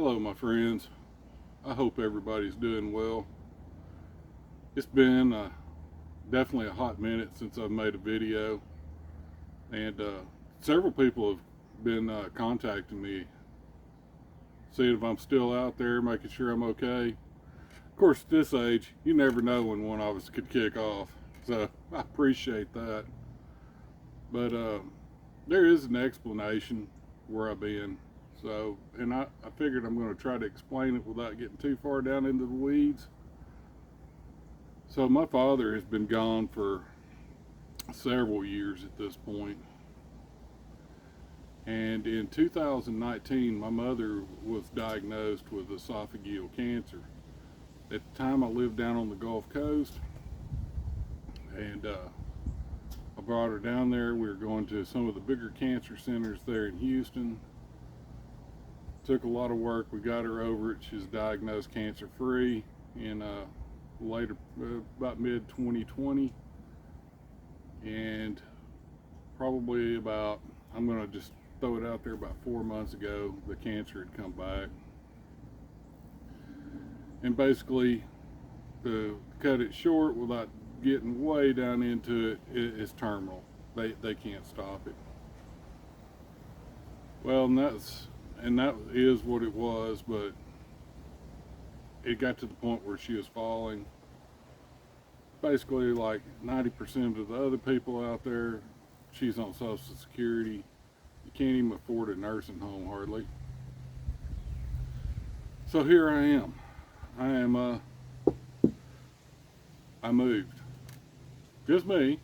Hello, my friends. I hope everybody's doing well. It's been definitely a hot minute since I've made a video, and several people have been contacting me, seeing if I'm still out there, making sure I'm okay. Of course, at this age, you never know when one of us could kick off, so I appreciate that. But there is an explanation where I've been. So, and I figured I'm going to try to explain it without getting too far down into the weeds. So, my father has been gone for several years at this point. And in 2019, my mother was diagnosed with esophageal cancer. At the time, I lived down on the Gulf Coast, and I brought her down there. We were going to some of the bigger cancer centers there in Houston. Took a lot of work. We got her over it. She's diagnosed cancer free in later, about mid 2020. And probably about, I'm going to just throw it out there, about 4 months ago, the cancer had come back. And basically, to cut it short without getting way down into it, it's terminal. They can't stop it. Well, and that is what it was, but it got to the point where she was falling. Basically, like 90% of the other people out there, she's on Social Security. You can't even afford a nursing home hardly. So here I am. I moved. Just me.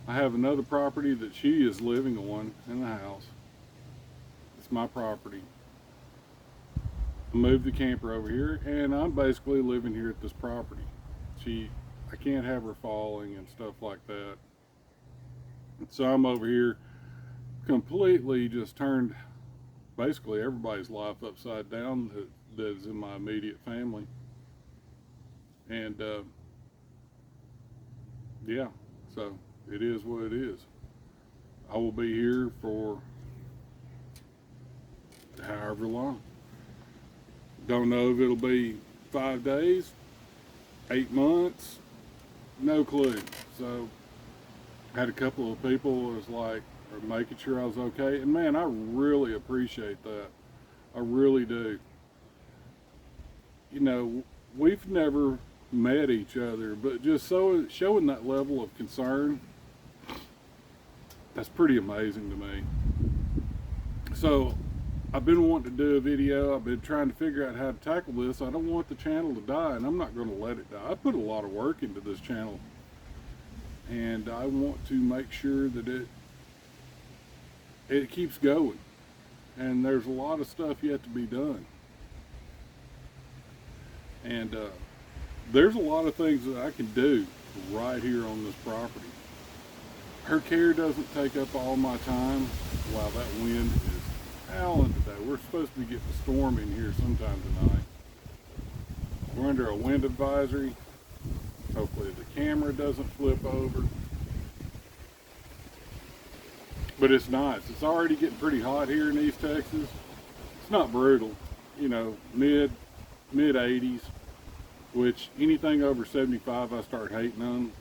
I have another property that she is living on in the house. It's my property. I moved the camper over here, and I'm basically living here at this property. I can't have her falling and stuff like that. So I'm over here completely just turned basically everybody's life upside down that is in my immediate family. And yeah, so it is what it is. I will be here for however long. Don't know if it'll be 5 days, 8 months, no clue. So had a couple of people was like, or making sure I was okay. And man, I really appreciate that. I really do. You know, we've never met each other, but just showing that level of concern, that's pretty amazing to me. So I've been wanting to do a video. I've been trying to figure out how to tackle this. I don't want the channel to die, and I'm not going to let it die. I put a lot of work into this channel, and I want to make sure that it keeps going. And there's a lot of stuff yet to be done. And there's a lot of things that I can do right here on this property. Her care doesn't take up all my time. Wow, that wind is howling today. We're supposed to be getting a storm in here sometime tonight. We're under a wind advisory. Hopefully the camera doesn't flip over. But it's nice. It's already getting pretty hot here in East Texas. It's not brutal, you know, mid 80s, which anything over 75 I start hating on.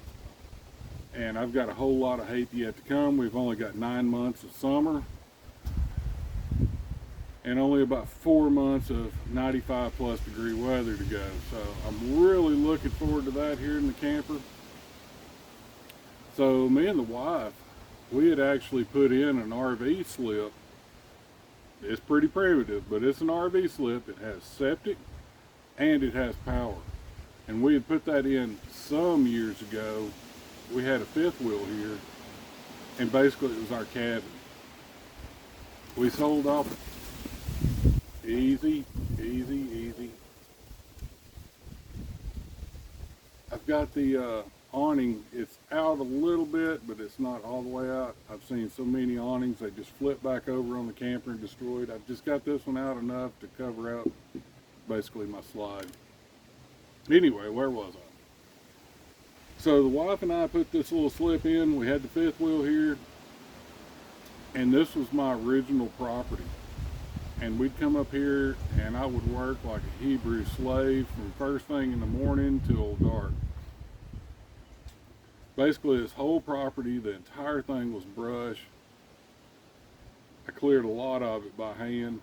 And I've got a whole lot of hate yet to come. We've only got 9 months of summer and only about 4 months of 95 plus degree weather to go. So I'm really looking forward to that here in the camper. So me and the wife, we had actually put in an RV slip. It's pretty primitive, but it's an RV slip. It has septic and it has power. And we had put that in some years ago. We had a fifth wheel here, and basically it was our cabin. We sold off easy. I've got the awning, it's out a little bit, but it's not all the way out. I've seen so many awnings, they just flip back over on the camper and destroyed. I've just got this one out enough to cover out basically my slide. Anyway, where was I? So the wife and I put this little slip in. We had the fifth wheel here, and this was my original property. and we'd come up here and I would work like a Hebrew slave from first thing in the morning till dark. Basically, this whole property, the entire thing was brush. I cleared a lot of it by hand,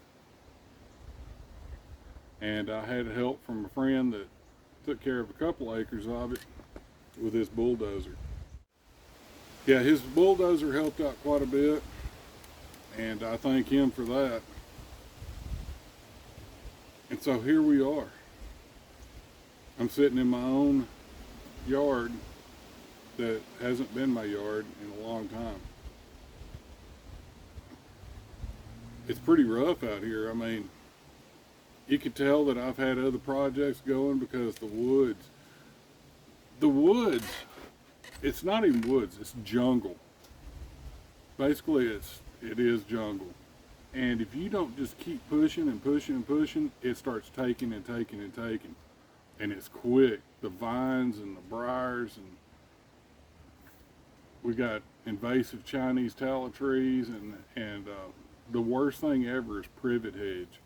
and I had help from a friend that took care of a couple acres of it with his bulldozer. Yeah, his bulldozer helped out quite a bit, and I thank him for that. And so here we are. I'm sitting in my own yard that hasn't been my yard in a long time. It's pretty rough out here. I mean, you can tell that I've had other projects going because the woods, it's not even woods, it's jungle. Basically, it is jungle. And if you don't just keep pushing and pushing and pushing, it starts taking and taking and taking. And it's quick. The vines and the briars, and we got invasive Chinese tallow trees, and the worst thing ever is privet hedge.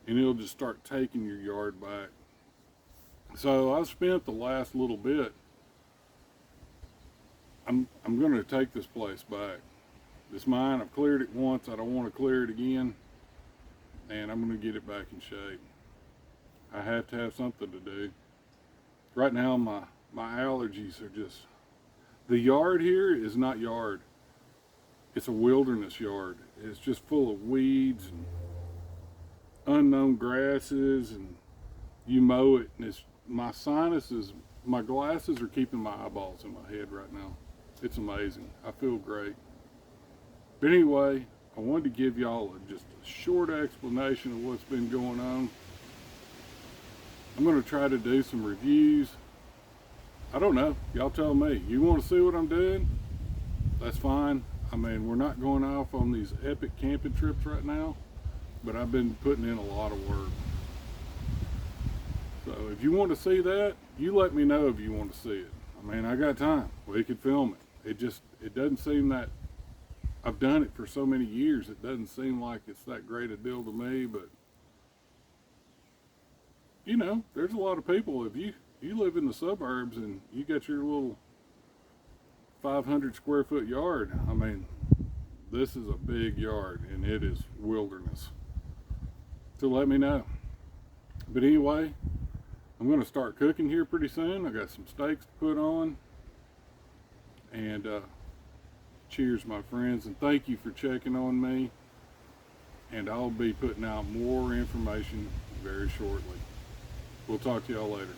And it'll just start taking your yard back. So I've spent the last little bit, I'm going to take this place back. It's mine. I've cleared it once. I don't want to clear it again. And I'm going to get it back in shape. I have to have something to do. Right now, my allergies are just... The yard here is not yard. It's a wilderness yard. It's just full of weeds and unknown grasses, and you mow it, and it's... My sinuses, my glasses are keeping my eyeballs in my head right now. It's amazing. I feel great. But anyway, I wanted to give y'all just a short explanation of what's been going on. I'm going to try to do some reviews. I don't know. Y'all tell me. You want to see what I'm doing? That's fine. I mean, we're not going off on these epic camping trips right now, but I've been putting in a lot of work. So if you want to see that, you let me know if you want to see it. I mean, I got time. We could film it. It doesn't seem that... I've done it for so many years, it doesn't seem like it's that great a deal to me, but you know, there's a lot of people, if you live in the suburbs and you got your little 500 square foot yard, I mean, this is a big yard and it is wilderness. So let me know. But anyway, I'm going to start cooking here pretty soon. I got some steaks to put on, and cheers, my friends, and thank you for checking on me. And I'll be putting out more information very shortly. We'll talk to y'all later.